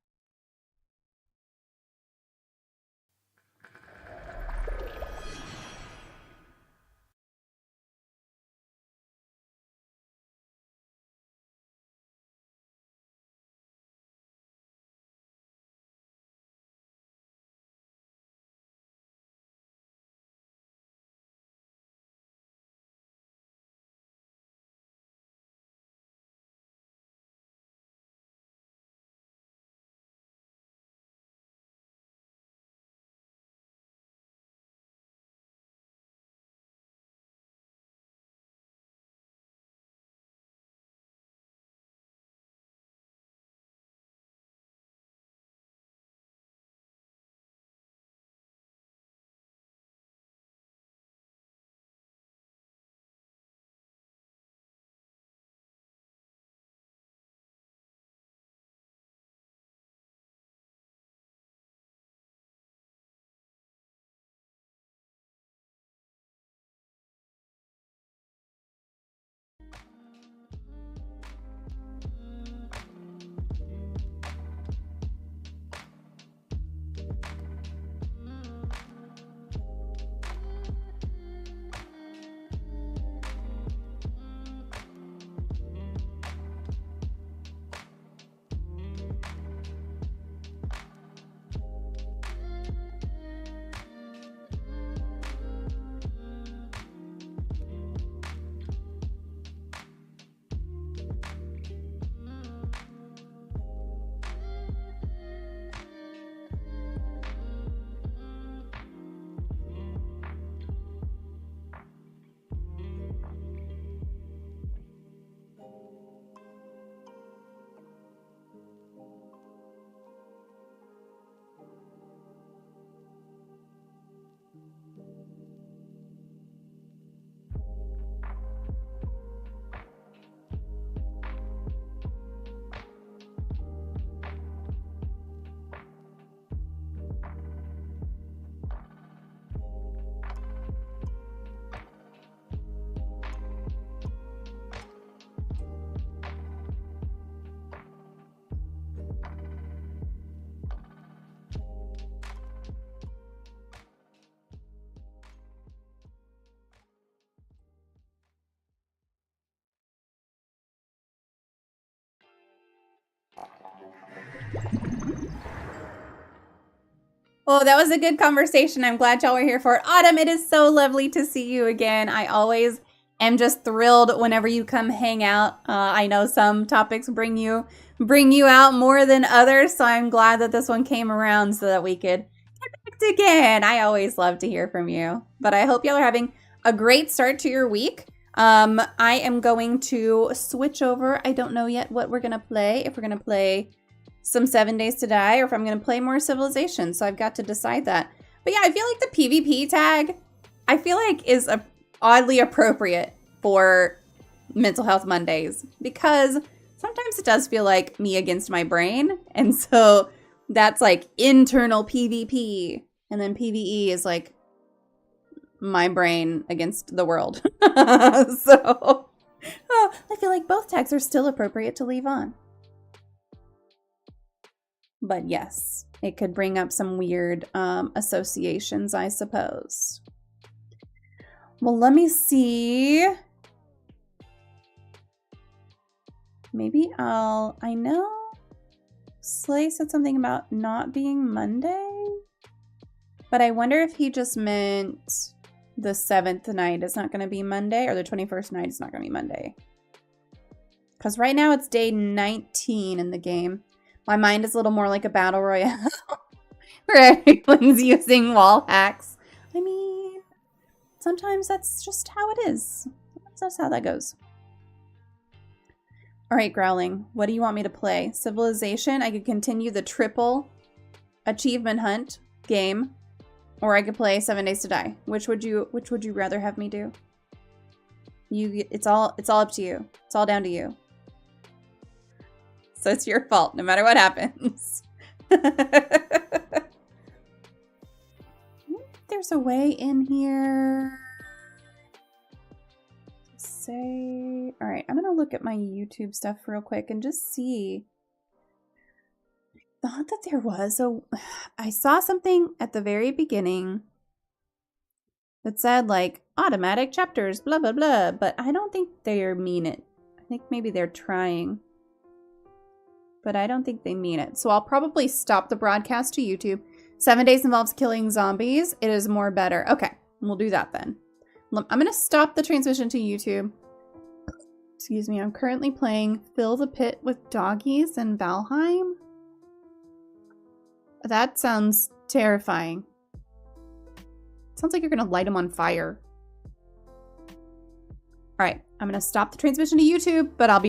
Oh, that was a good conversation. I'm glad y'all were here for it. Autumn, it is so lovely to see you again. I always am just thrilled whenever you come hang out. I know some topics bring you out more than others, so I'm glad that this one came around so that we could connect again. I always love to hear from you. But I hope y'all are having a great start to your week. I am going to switch over. I don't know yet what we're going to play. If we're going to play some 7 Days to Die, or if I'm going to play more Civilization. So I've got to decide that. But yeah, I feel like the PvP tag, I feel like is oddly appropriate for Mental Health Mondays, because sometimes it does feel like me against my brain. And so that's like internal PvP. And then PvE is like my brain against the world. So I feel like both tags are still appropriate to leave on. But yes, it could bring up some weird associations, I suppose. Well, let me see. Maybe I know Slay said something about not being Monday, but I wonder if he just meant the 7th night is not going to be Monday, or the 21st night is not going to be Monday. Because right now it's day 19 in the game. My mind is a little more like a battle royale where everyone's using wall hacks. I mean, sometimes that's just how it is. That's how that goes. All right, Growling, what do you want me to play? Civilization? I could continue the triple achievement hunt game, or I could play 7 Days to Die. Which would you rather have me do? It's all up to you. It's all down to you. So it's your fault, no matter what happens. There's a way in here. Say, all right, I'm gonna look at my YouTube stuff real quick and just see. I thought that there was I saw something at the very beginning that said like automatic chapters, blah, blah, blah, but I don't think they mean it. I think maybe they're trying, but I don't think they mean it. So I'll probably stop the broadcast to YouTube. 7 days involves killing zombies. It is more better. Okay, we'll do that then. I'm going to stop the transmission to YouTube. Excuse me, I'm currently playing Fill the Pit with Doggies in Valheim. That sounds terrifying. Sounds like you're going to light them on fire. All right, I'm going to stop the transmission to YouTube, but I'll be